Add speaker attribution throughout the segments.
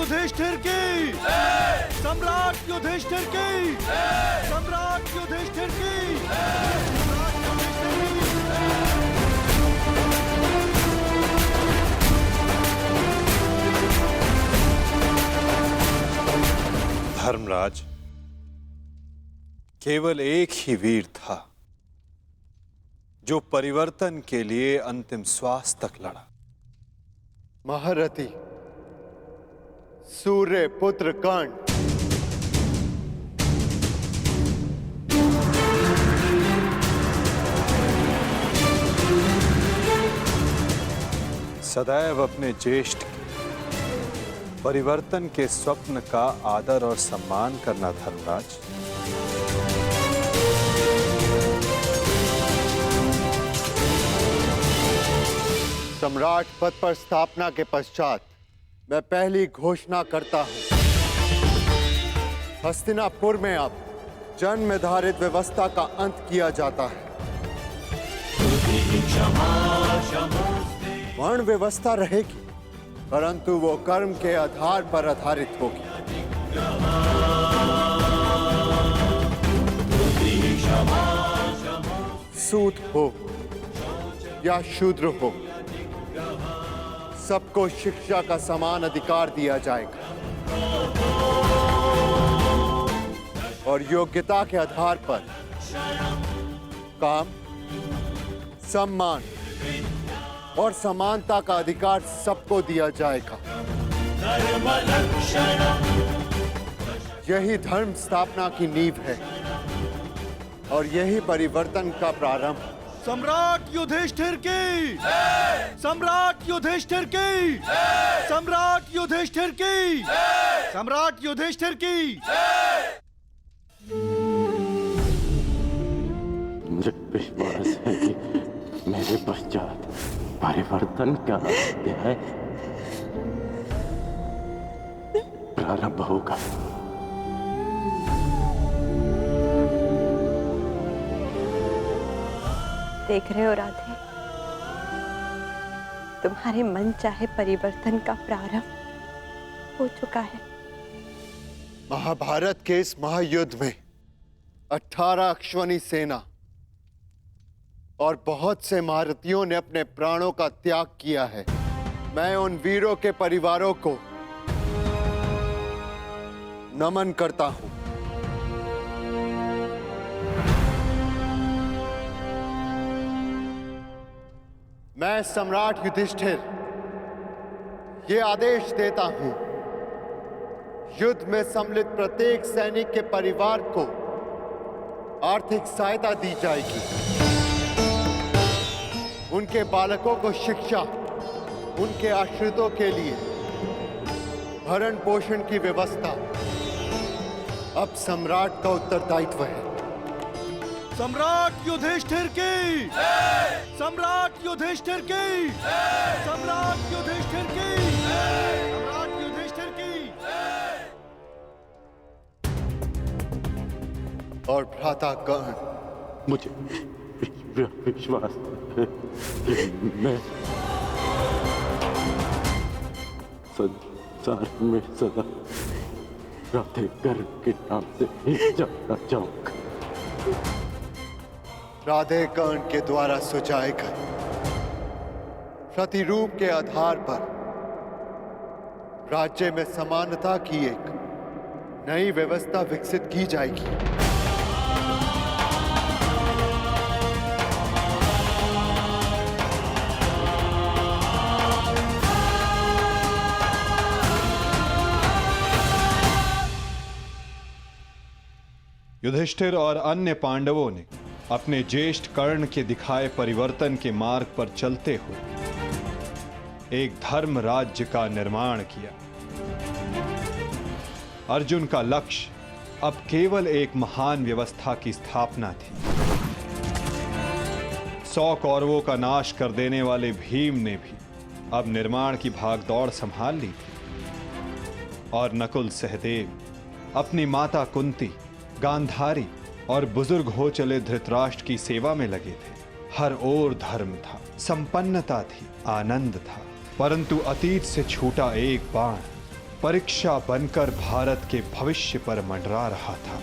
Speaker 1: युधिष्ठिर की, सम्राट युधिष्ठिर की, सम्राट युधिष्ठिर की, सम्राट युधिष्ठिर की।
Speaker 2: धर्मराज, केवल एक ही वीर था जो परिवर्तन के लिए अंतिम श्वास तक लड़ा।
Speaker 3: महारथी सूर्य पुत्र कर्ण।
Speaker 2: सदैव अपने ज्येष्ठ के परिवर्तन के स्वप्न का आदर और सम्मान करना धर्मराज।
Speaker 3: सम्राट पद पर स्थापना के पश्चात मैं पहली घोषणा करता हूं, हस्तिनापुर में अब जन्म निर्धारित व्यवस्था का अंत किया जाता है। वर्ण व्यवस्था रहेगी, परंतु वो कर्म के आधार पर आधारित होगी। सूत हो या शूद्र हो, सबको शिक्षा का समान अधिकार दिया जाएगा और योग्यता के आधार पर काम, सम्मान और समानता का अधिकार सबको दिया जाएगा। यही धर्म स्थापना की नींव है और यही परिवर्तन का प्रारंभ।
Speaker 1: सम्राट युधिष्ठिर की, सम्राट युधिष्ठिर की, सम्राट युधिष्ठिर की, सम्राट युधिष्ठिर की।
Speaker 4: मुझे विश्वास है कि मेरे पश्चात परिवर्तन का अध्याय प्रारंभ होगा।
Speaker 5: देख रहे हो राधे, तुम्हारे मन चाहे परिवर्तन का प्रारंभ हो चुका है।
Speaker 3: महाभारत के इस महायुद्ध में 18 अश्वनी सेना और बहुत से महारथियों ने अपने प्राणों का त्याग किया है। मैं उन वीरों के परिवारों को नमन करता हूं। मैं सम्राट युधिष्ठिर ये आदेश देता हूं, युद्ध में सम्मिलित प्रत्येक सैनिक के परिवार को आर्थिक सहायता दी जाएगी। उनके बालकों को शिक्षा, उनके आश्रितों के लिए भरण पोषण की व्यवस्था अब सम्राट का उत्तरदायित्व है।
Speaker 1: सम्राट युधिष्ठिर की, सम्राट युधिष्ठिर की, सम्राट युधिष्ठिर की, सम्राट युधिष्ठिर की।
Speaker 3: और भ्राता कर्ण,
Speaker 4: मुझे विश्वास है कि मैं संसार में सदा राधे कर्ण के नाम से ही जाना चाहूंगा।
Speaker 3: राधे कर्ण के द्वारा सुझाए गए प्रतिरूप के आधार पर राज्य में समानता की एक नई व्यवस्था विकसित की जाएगी।
Speaker 2: युधिष्ठिर और अन्य पांडवों ने अपने ज्येष्ठ कर्ण के दिखाए परिवर्तन के मार्ग पर चलते हुए एक धर्म राज्य का निर्माण किया। अर्जुन का लक्ष्य अब केवल एक महान व्यवस्था की स्थापना थी। 100 कौरवों का नाश कर देने वाले भीम ने भी अब निर्माण की भागदौड़ संभाल ली थी और नकुल सहदेव अपनी माता कुंती, गांधारी और बुजुर्ग हो चले धृतराष्ट्र की सेवा में लगे थे। हर ओर धर्म था, संपन्नता थी, आनंद था, परंतु अतीत से छूटा एक बाण परीक्षा बनकर भारत के भविष्य पर मंडरा रहा था।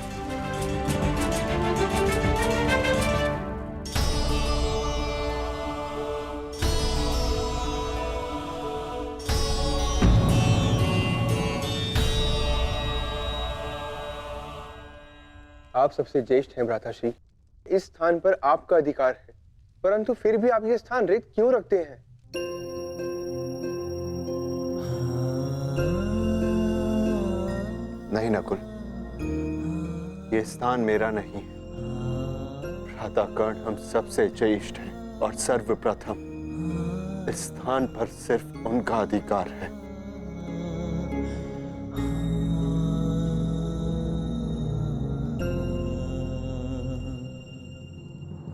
Speaker 6: आप सबसे ज्येष्ठ हैं भ्राताश्री। इस स्थान पर आपका अधिकार है, परंतु फिर भी आप ये स्थान रिक्त क्यों रखते हैं?
Speaker 3: नहीं नकुल, ये स्थान मेरा नहीं है। भ्राता कर्ण हम सबसे ज्येष्ठ हैं और सर्वप्रथम इस स्थान पर सिर्फ उनका अधिकार है।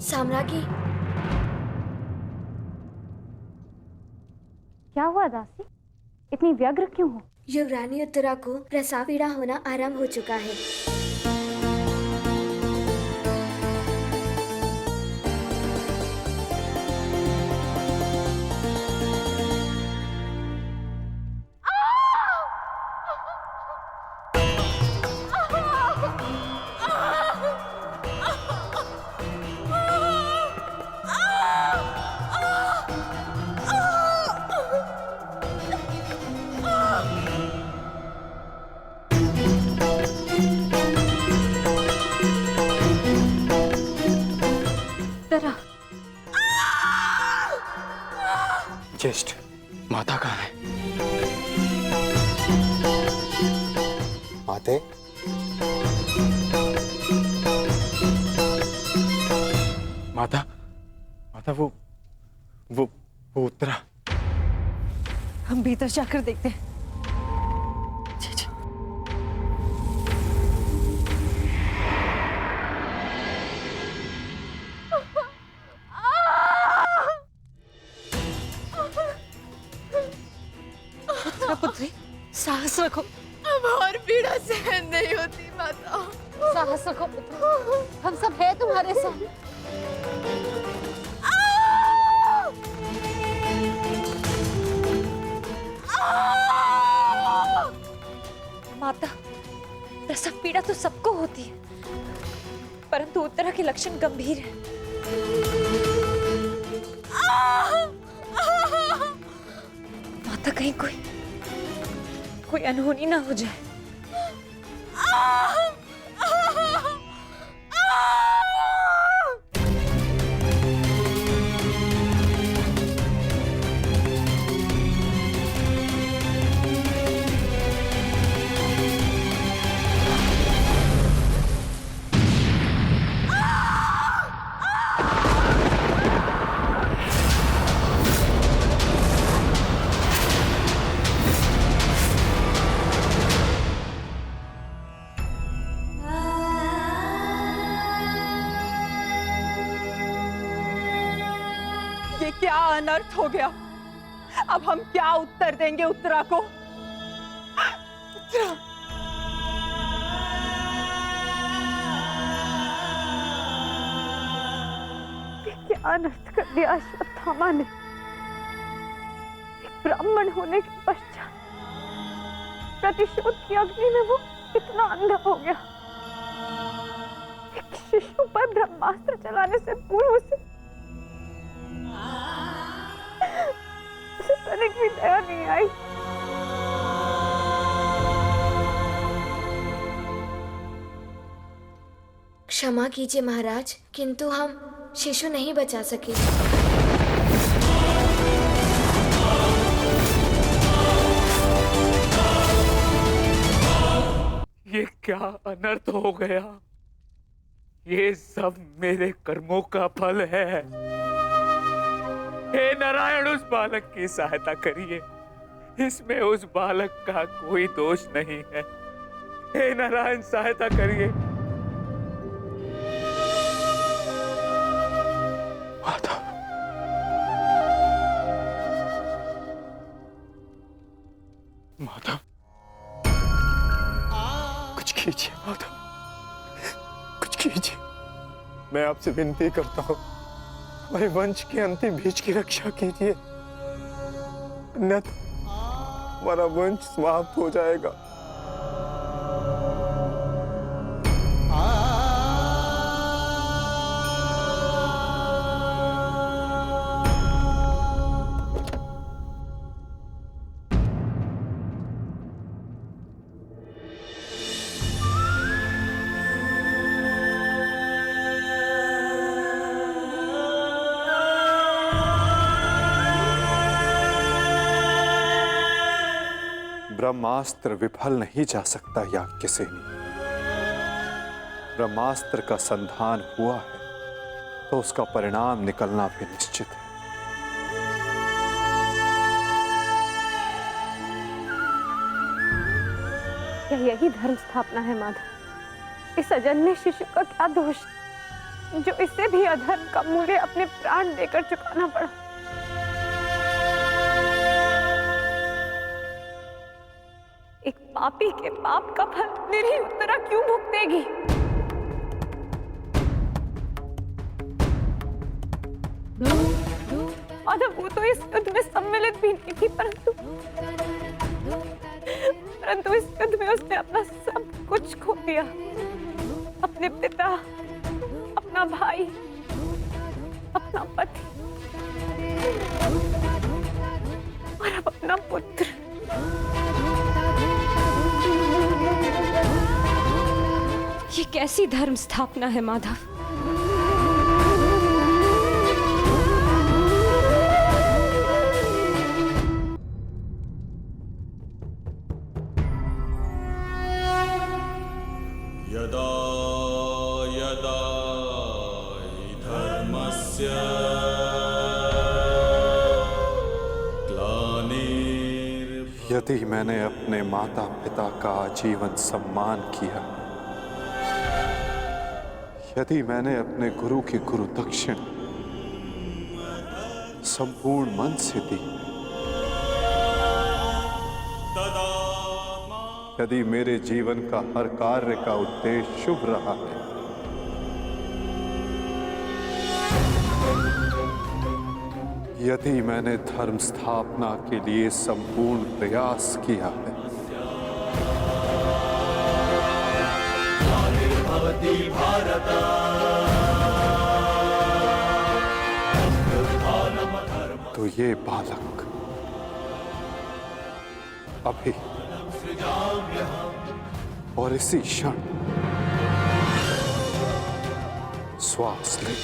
Speaker 7: साम्राज्ञी,
Speaker 8: क्या हुआ दासी? इतनी व्यग्र क्यों हो?
Speaker 7: युवरानी उत्तरा को प्रसव पीड़ा होना आरंभ हो चुका है।
Speaker 6: ज्येष्ठ, माता कहाँ है?
Speaker 3: माते,
Speaker 6: माता, माता वो उत्तरा।
Speaker 9: हम भीतर जाकर देखते हैं। पुत्री, साहस रखो।
Speaker 10: अब और पीड़ा सहन नहीं होती माता।
Speaker 8: साहस रखो पुत्री, हम सब हैं तुम्हारे साथ।
Speaker 5: माता, प्रसव पीड़ा तो सबको होती है, परंतु उत्तरा के लक्षण गंभीर हैं। माता, कहीं कोई अनहोनी ना हो जाए।
Speaker 9: ये क्या अनर्थ हो गया? अब हम क्या उत्तर देंगे उत्तरा को? उत्तरा, ये क्या अनर्थ कर दिया अश्वत्थामा ने? एक ब्राह्मण होने के पश्चात प्रतिशोध की अग्नि में वो इतना अंधा हो गया। एक शिशु पर ब्रह्मास्त्र चलाने से पूर्व से तनिक भी दया नहीं आई।
Speaker 7: क्षमा कीजिए महाराज, किंतु हम शिशु नहीं बचा सके।
Speaker 11: ये क्या अनर्थ हो गया? ये सब मेरे कर्मों का फल है। हे नारायण, उस बालक की सहायता करिए। इसमें उस बालक का कोई दोष नहीं है। हे नारायण, सहायता करिए।
Speaker 6: माता, माता, कुछ कीजिए माता, कुछ कीजिए। मैं आपसे विनती करता हूँ, हमारे वंश के अंतिम बीज की रक्षा कीजिए, अन्यथा हमारा वंश समाप्त हो जाएगा।
Speaker 2: ब्रह्मास्त्र विफल नहीं जा सकता याज्ञसेनी। ब्रह्मास्त्र का संधान हुआ है तो उसका परिणाम निकलना भी निश्चित है।
Speaker 9: क्या यही धर्म स्थापना है माधव? इस अजन्मे शिशु का क्या दोष जो इससे भी अधर्म का मूल्य अपने प्राण देकर चुकाना पड़ा? एक पापी के पाप का फल निरीह उत्तरा क्यों भुगतेगी? माधव, वो तो इस युद्ध में सम्मिलित भी नहीं थी, परंतु इस युद्ध में उसने अपना सब कुछ खो दिया। अपने पिता, अपना भाई, अपना पति और अब अपना पुत्र।
Speaker 5: ये कैसी धर्म स्थापना है माधव?
Speaker 1: यदा यदा हि धर्मस्य ग्लानिर्भवति।
Speaker 2: यदि मैंने अपने माता पिता का आजीवन सम्मान किया, यदि मैंने अपने गुरु की गुरु दक्षिण संपूर्ण मन से दी, यदि मेरे जीवन का हर कार्य का उद्देश्य शुभ रहा है, यदि मैंने धर्म स्थापना के लिए संपूर्ण प्रयास किया है, तो ये बालक अभी और इसी क्षण श्वास ले।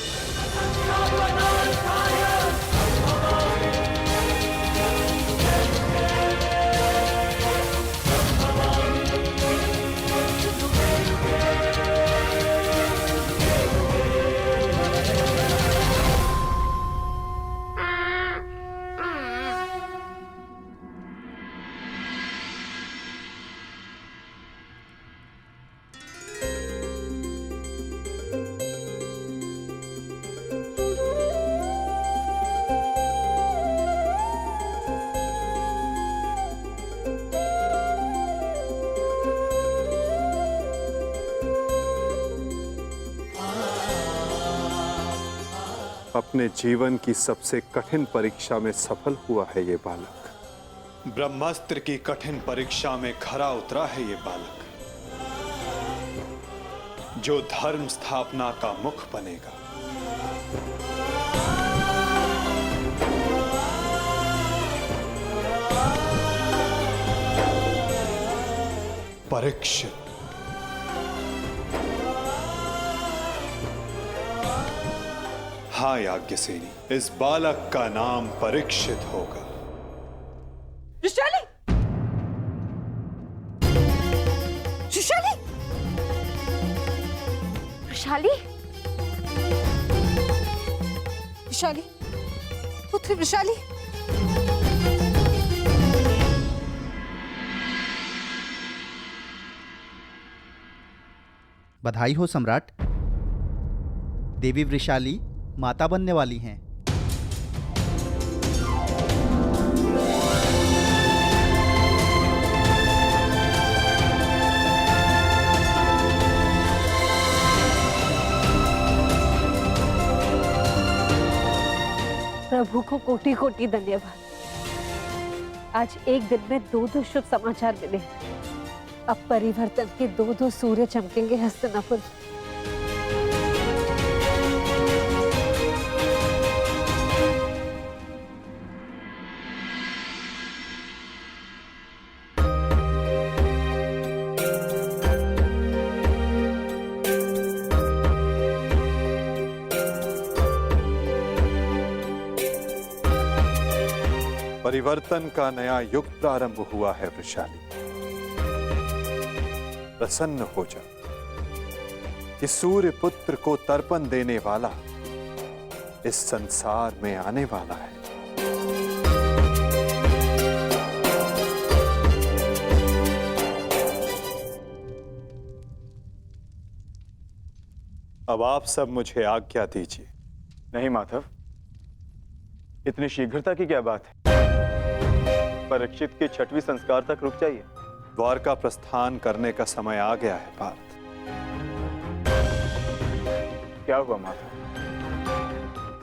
Speaker 2: अपने जीवन की सबसे कठिन परीक्षा में सफल हुआ है ये बालक। ब्रह्मास्त्र की कठिन परीक्षा में खरा उतरा है ये बालक, जो धर्म स्थापना का मुख बनेगा। परीक्षित। हाँ याज्ञसेनी, इस बालक का नाम परीक्षित होगा।
Speaker 5: विशाली! विशाली!
Speaker 9: विशाली?
Speaker 8: विशाली, पुत्र विशाली।
Speaker 12: बधाई हो सम्राट। देवी वृषाली माता बनने वाली हैं।
Speaker 9: प्रभु को कोटि कोटि धन्यवाद।
Speaker 8: आज एक दिन में 2 शुभ समाचार मिले। अब परिवर्तन के 2 सूर्य चमकेंगे हस्तिनापुर।
Speaker 2: परिवर्तन का नया युग प्रारंभ हुआ है वृषाली। प्रसन्न हो जा कि सूर्य पुत्र को तर्पण देने वाला इस संसार में आने वाला है। अब आप सब मुझे आज्ञा दीजिए।
Speaker 13: नहीं माधव, इतनी शीघ्रता की क्या बात है? परीक्षित के 6वें संस्कार तक रुक जाइए।
Speaker 2: द्वारका प्रस्थान करने का समय आ गया है पार्थ।
Speaker 13: क्या हुआ माधव,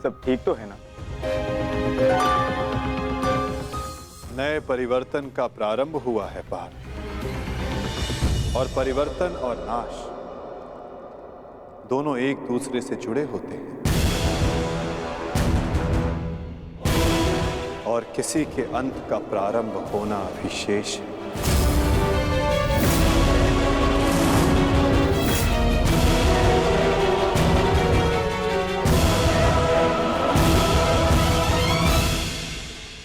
Speaker 13: सब ठीक तो है ना?
Speaker 2: नए परिवर्तन का प्रारंभ हुआ है पार्थ, और परिवर्तन और नाश दोनों एक दूसरे से जुड़े होते हैं, और किसी के अंत का प्रारंभ होना भी शेष है।